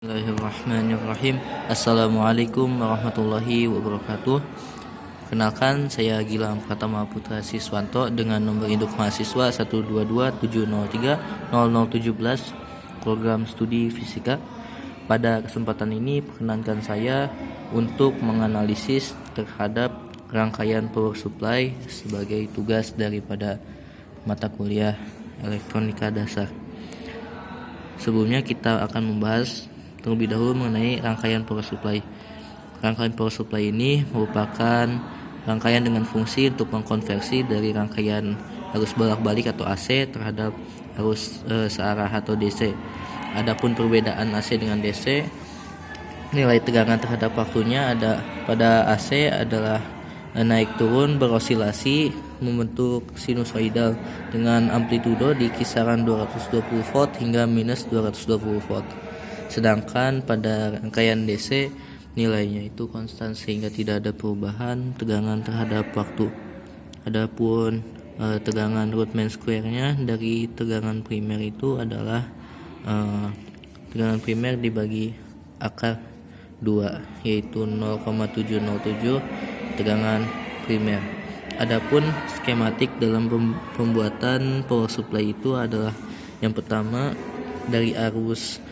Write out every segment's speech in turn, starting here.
Bismillahirrahmanirrahim. Assalamualaikum warahmatullahi wabarakatuh. Kenalkan, saya Gilang Pratama Putra Siswanto dengan nomor induk mahasiswa 122703017 program studi fisika. Pada kesempatan ini perkenankan saya untuk menganalisis terhadap rangkaian power supply sebagai tugas daripada mata kuliah elektronika dasar. Sebelumnya kita akan membahas terlebih dahulu mengenai rangkaian power supply. Rangkaian power supply ini merupakan rangkaian dengan fungsi untuk mengkonversi dari rangkaian arus bolak-balik atau AC terhadap arus searah atau DC. Adapun perbedaan AC dengan DC, nilai tegangan terhadap waktunya ada pada AC adalah naik turun berosilasi membentuk sinusoidal dengan amplitudo di kisaran 220 volt hingga minus 220 volt. Sedangkan pada rangkaian DC nilainya itu konstan sehingga tidak ada perubahan tegangan terhadap waktu. Adapun tegangan root mean square-nya dari tegangan primer itu adalah tegangan primer dibagi akar 2, yaitu 0,707 tegangan primer. Adapun skematik dalam pembuatan power supply itu adalah yang pertama dari arus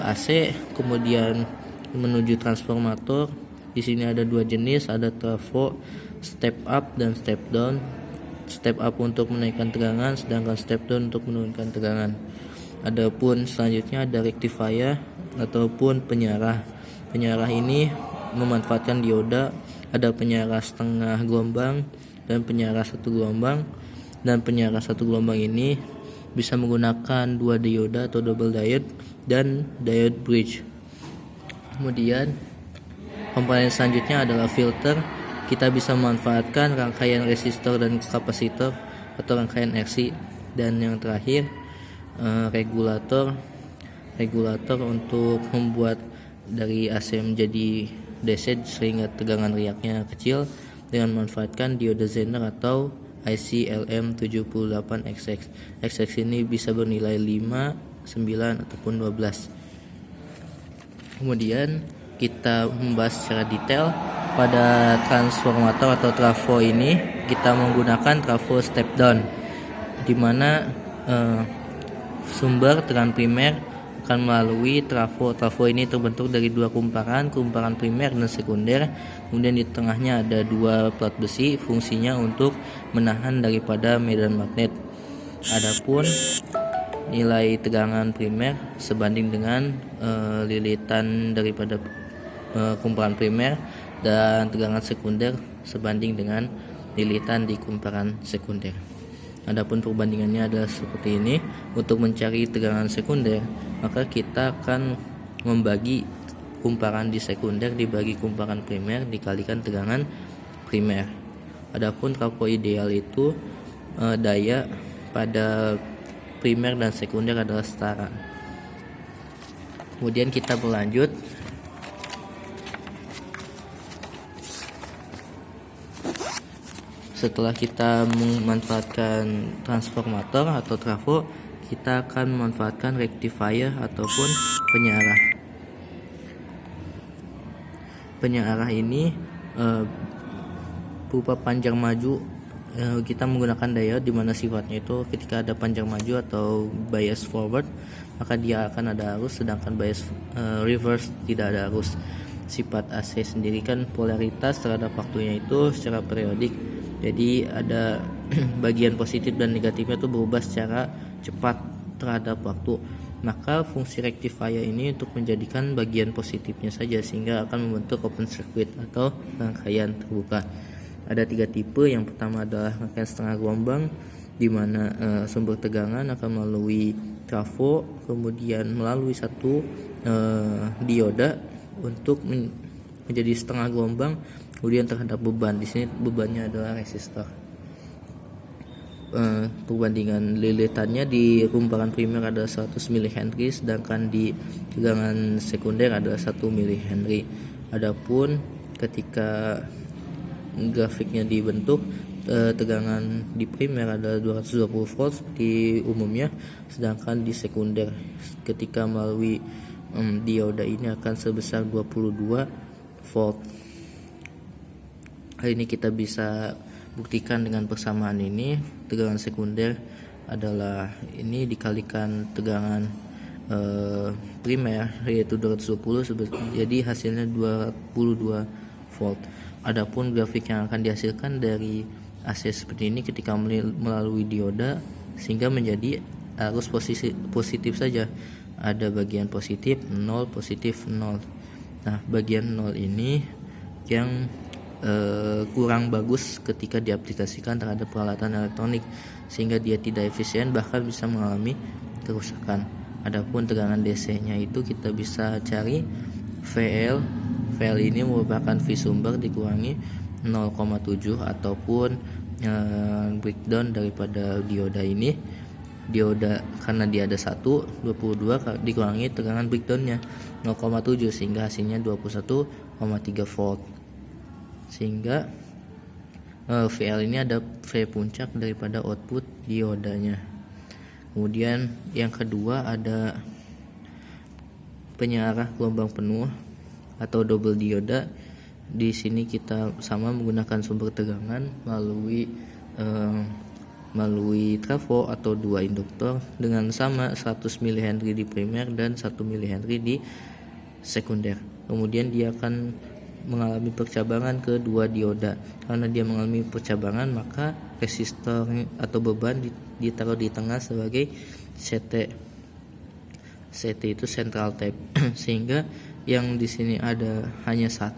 AC kemudian menuju transformator. Di sini ada dua jenis, ada trafo step up dan step down. Step up untuk menaikkan tegangan, sedangkan step down untuk menurunkan tegangan. Adapun selanjutnya ada rectifier ataupun penyarah. Penyarah ini memanfaatkan dioda, ada penyarah setengah gelombang dan penyarah satu gelombang. Dan penyarah satu gelombang ini bisa menggunakan dua dioda atau double diode dan diode bridge. Kemudian komponen selanjutnya adalah filter. Kita bisa memanfaatkan rangkaian resistor dan kapasitor atau rangkaian RC. Dan yang terakhir regulator untuk membuat dari AC menjadi DC sehingga tegangan riaknya kecil dengan memanfaatkan diode Zener atau IC LM78XX. XX ini bisa bernilai 5, 9 ataupun 12. Kemudian kita membahas secara detail pada transformator atau trafo ini. Kita menggunakan trafo step down, di mana sumber tegangan primer akan melalui trafo. Trafo ini terbentuk dari dua kumparan primer dan sekunder. Kemudian di tengahnya ada dua plat besi, fungsinya untuk menahan daripada medan magnet. Adapun nilai tegangan primer sebanding dengan lilitan daripada kumparan primer, dan tegangan sekunder sebanding dengan lilitan di kumparan sekunder. Adapun perbandingannya adalah seperti ini. Untuk mencari tegangan sekunder, maka kita akan membagi kumparan di sekunder dibagi kumparan primer dikalikan tegangan primer. Adapun trafo ideal itu daya pada primer dan sekunder adalah setara. Kemudian kita berlanjut setelah kita memanfaatkan transformator atau trafo, kita akan memanfaatkan rectifier ataupun penyarah. Penyarah ini berupa panjang maju. Kita menggunakan diode di mana sifatnya itu ketika ada panjang maju atau bias forward, maka dia akan ada arus, sedangkan bias reverse tidak ada arus. Sifat AC sendiri kan polaritas terhadap waktunya itu secara periodik. Jadi ada bagian positif dan negatifnya itu berubah secara cepat terhadap waktu. Maka fungsi rectifier ini untuk menjadikan bagian positifnya saja sehingga akan membentuk open circuit atau rangkaian terbuka. Ada tiga tipe. Yang pertama adalah rangkaian setengah gelombang, di mana sumber tegangan akan melalui trafo, kemudian melalui satu dioda untuk menjadi setengah gelombang, kemudian terhadap beban. Di sini bebannya adalah resistor. Perbandingan lilitannya di kumparan primer adalah 100 mH, sedangkan di tegangan sekunder adalah 1 mH. Adapun ketika grafiknya dibentuk, tegangan di primer adalah 220 volt di umumnya, sedangkan di sekunder ketika melalui dioda ini akan sebesar 22 volt. Hal ini kita bisa buktikan dengan persamaan ini. Tegangan sekunder adalah ini dikalikan tegangan primer yaitu 220, jadi hasilnya 22 volt. Adapun grafik yang akan dihasilkan dari AC seperti ini ketika melalui dioda sehingga menjadi arus positif saja. Ada bagian positif 0, positif 0. Nah, bagian 0 ini yang kurang bagus ketika diaplikasikan terhadap peralatan elektronik sehingga dia tidak efisien, bahkan bisa mengalami kerusakan. Adapun tegangan DC-nya itu kita bisa cari VL. VL ini merupakan V sumber dikurangi 0,7 ataupun breakdown daripada dioda ini. Dioda karena dia ada 1, 22 dikurangi tegangan breakdownnya 0,7 sehingga hasilnya 21,3 volt. Sehingga VL ini ada V puncak daripada output diodanya. Kemudian yang kedua ada penyearah gelombang penuh atau double dioda. Di sini kita sama menggunakan sumber tegangan melalui trafo atau 2 induktor dengan sama 100 mH di primer dan 1 mH di sekunder. Kemudian dia akan mengalami percabangan ke 2 dioda. Karena dia mengalami percabangan, maka resistor atau beban ditaruh di tengah sebagai CT. CT itu central tape. Sehingga yang di sini ada hanya 1,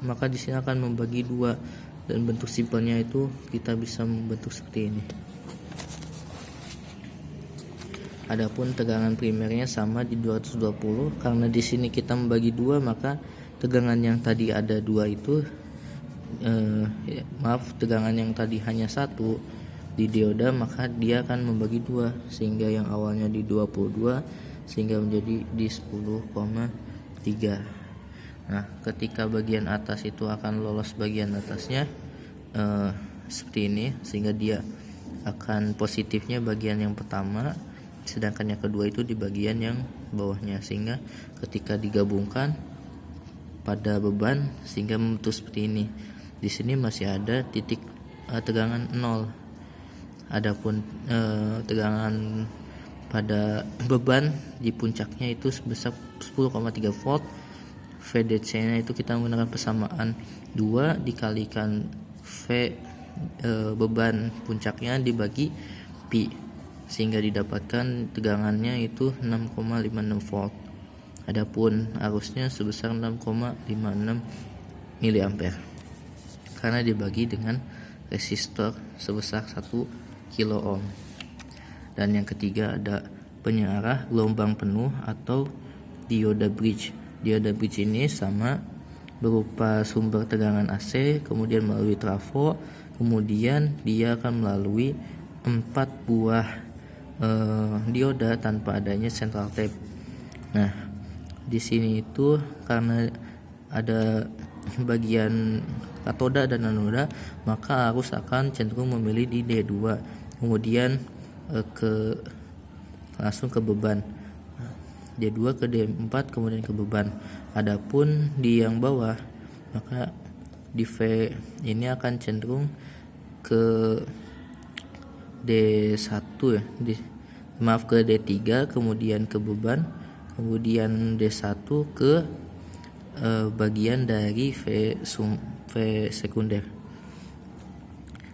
maka di sini akan membagi 2 dan bentuk simpelnya itu kita bisa membentuk seperti ini. Adapun tegangan primernya sama di 220. Karena di sini kita membagi 2, maka tegangan yang tadi ada 2 itu tegangan yang tadi hanya 1 di dioda, maka dia akan membagi 2 sehingga yang awalnya di 22 sehingga menjadi di 10,3. Nah, ketika bagian atas itu akan lolos bagian atasnya seperti ini, sehingga dia akan positifnya bagian yang pertama, sedangkan yang kedua itu di bagian yang bawahnya, sehingga ketika digabungkan pada beban sehingga membentuk seperti ini. Di sini masih ada titik tegangan 0. Adapun tegangan pada beban di puncaknya itu sebesar 10,3 volt. VDC-nya itu kita menggunakan persamaan 2 dikalikan V beban puncaknya dibagi pi sehingga didapatkan tegangannya itu 6,56 volt. Adapun arusnya sebesar 6,56 mA karena dibagi dengan resistor sebesar 1 kilo ohm. Dan yang ketiga ada penyearah gelombang penuh atau dioda bridge. Dioda bridge ini sama berupa sumber tegangan AC, kemudian melalui trafo, kemudian dia akan melalui 4 buah dioda tanpa adanya central tape. Nah, di sini itu karena ada bagian katoda dan anoda, maka arus akan cenderung memilih di D2, kemudian langsung ke beban. D2 ke D4 kemudian ke beban. Adapun di yang bawah, maka di V ini akan cenderung ke D1 ya, ke D3 kemudian ke beban, kemudian D1 ke bagian dari V sekunder.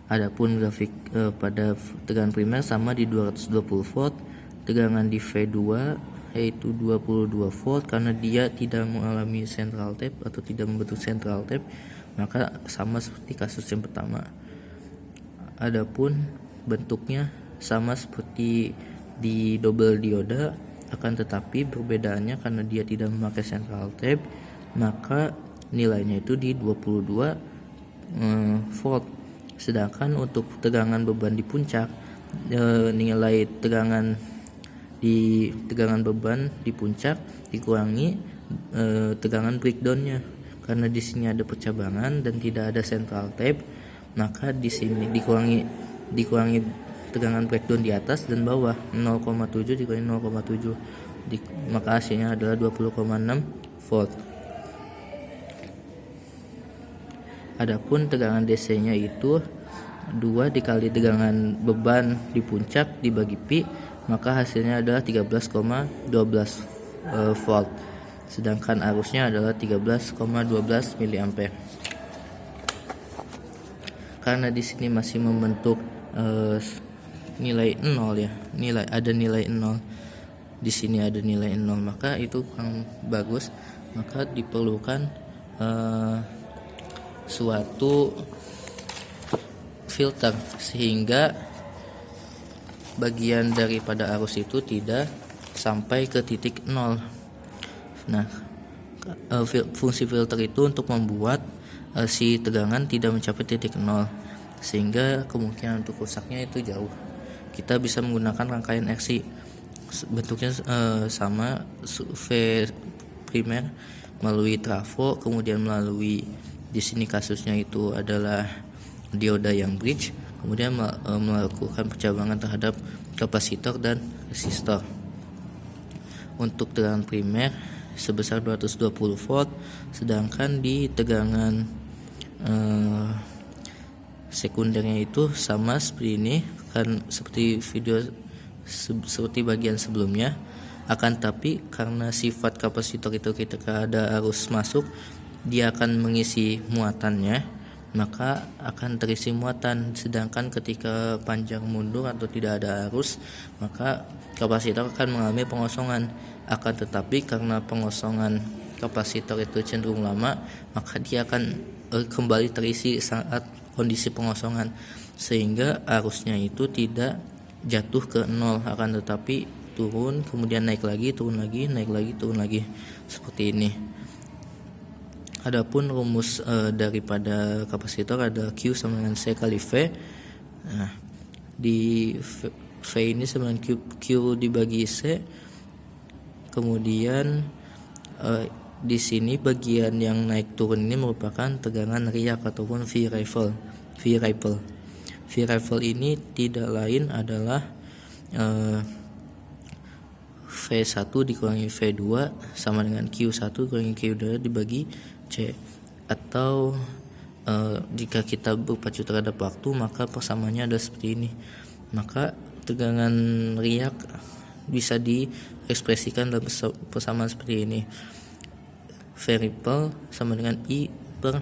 Adapun grafik pada tegangan primer sama di 220 volt, tegangan di V2 yaitu 22 volt karena dia tidak mengalami central tape atau tidak membentuk central tape, maka sama seperti kasus yang pertama. Adapun bentuknya sama seperti di double dioda, akan tetapi perbedaannya karena dia tidak memakai central tape, maka nilainya itu di 22 volt. Sedangkan untuk tegangan beban di puncak, nilai tegangan beban di puncak dikurangi tegangan breakdownnya. Karena di sini ada percabangan dan tidak ada central tape, maka di sini dikurangi tegangan breakdown di atas dan bawah, 0,7 dikurangi 0,7, maka hasilnya adalah 20,6 volt. Adapun tegangan DC-nya itu 2 dikali tegangan beban di puncak dibagi pi, maka hasilnya adalah 13,12 volt. Sedangkan arusnya adalah 13,12 mA. Karena di sini masih membentuk nilai 0 ya, nilai 0. Di sini ada nilai 0, maka itu kurang bagus. Maka diperlukan suatu filter sehingga bagian daripada arus itu tidak sampai ke titik 0. Nah, fungsi filter itu untuk membuat si tegangan tidak mencapai titik 0, sehingga kemungkinan untuk rusaknya itu jauh. Kita bisa menggunakan rangkaian RC, bentuknya sama, V primer melalui trafo, kemudian melalui, di sini kasusnya itu adalah dioda yang bridge, kemudian melakukan pencabangan terhadap kapasitor dan resistor. Untuk tegangan primer sebesar 220 volt, sedangkan di tegangan sekundernya itu sama seperti ini, kan seperti video seperti bagian sebelumnya. Akan tapi karena sifat kapasitor itu ketika ada arus masuk, dia akan mengisi muatannya, maka akan terisi muatan. Sedangkan ketika panjang mundur atau tidak ada arus, maka kapasitor akan mengalami pengosongan. Akan tetapi karena pengosongan kapasitor itu cenderung lama, maka dia akan kembali terisi saat kondisi pengosongan, sehingga arusnya itu tidak jatuh ke 0, akan tetapi turun, kemudian naik lagi, turun lagi, naik lagi, turun lagi, seperti ini. Adapun rumus daripada kapasitor adalah Q sama dengan C kali V. Nah, di V ini sama dengan Q dibagi C. Kemudian di sini bagian yang naik turun ini merupakan tegangan riak ataupun V-ripple. V-ripple ini tidak lain adalah V1 dikurangi V2 sama dengan Q1 kurangi Q2 dibagi C. Atau jika kita berpacu terhadap waktu, maka persamaannya ada seperti ini. Maka tegangan riak bisa diekspresikan dalam persamaan seperti ini. V-ripple sama dengan I per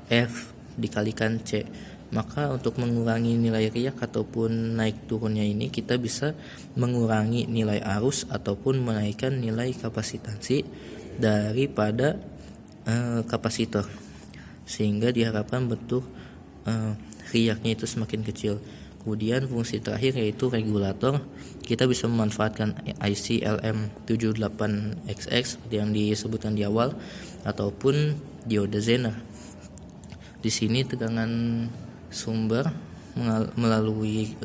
F dikalikan C. Maka untuk mengurangi nilai riak ataupun naik turunnya ini, kita bisa mengurangi nilai arus ataupun menaikkan nilai kapasitansi daripada kapasitor, sehingga diharapkan bentuk riaknya itu semakin kecil. Kemudian fungsi terakhir yaitu regulator. Kita bisa memanfaatkan IC LM78XX seperti yang disebutkan di awal, ataupun dioda Zener. Di sini tegangan sumber melalui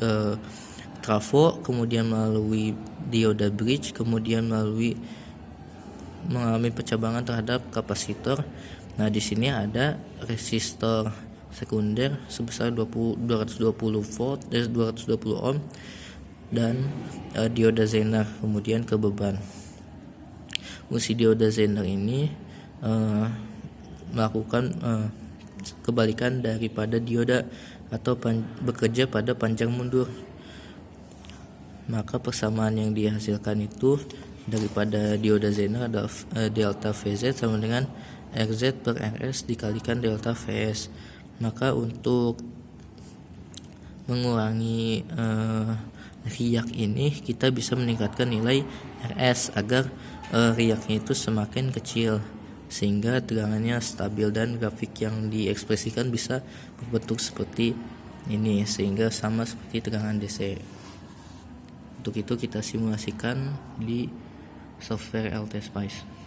trafo, kemudian melalui dioda bridge, kemudian mengalami pencabangan terhadap kapasitor. Nah, di sini ada resistor sekunder sebesar 220 volt, 220 ohm, dan dioda Zener kemudian ke beban. Fungsi dioda Zener ini melakukan kebalikan daripada dioda atau bekerja pada panjang mundur. Maka persamaan yang dihasilkan itu daripada dioda Zener adalah delta VZ sama dengan RZ per RS dikalikan delta VS. Maka untuk mengurangi riak ini, kita bisa meningkatkan nilai RS agar riaknya itu semakin kecil, sehingga tegangannya stabil dan grafik yang diekspresikan bisa berbentuk seperti ini, sehingga sama seperti tegangan DC. Untuk itu kita simulasikan di software LT Spice.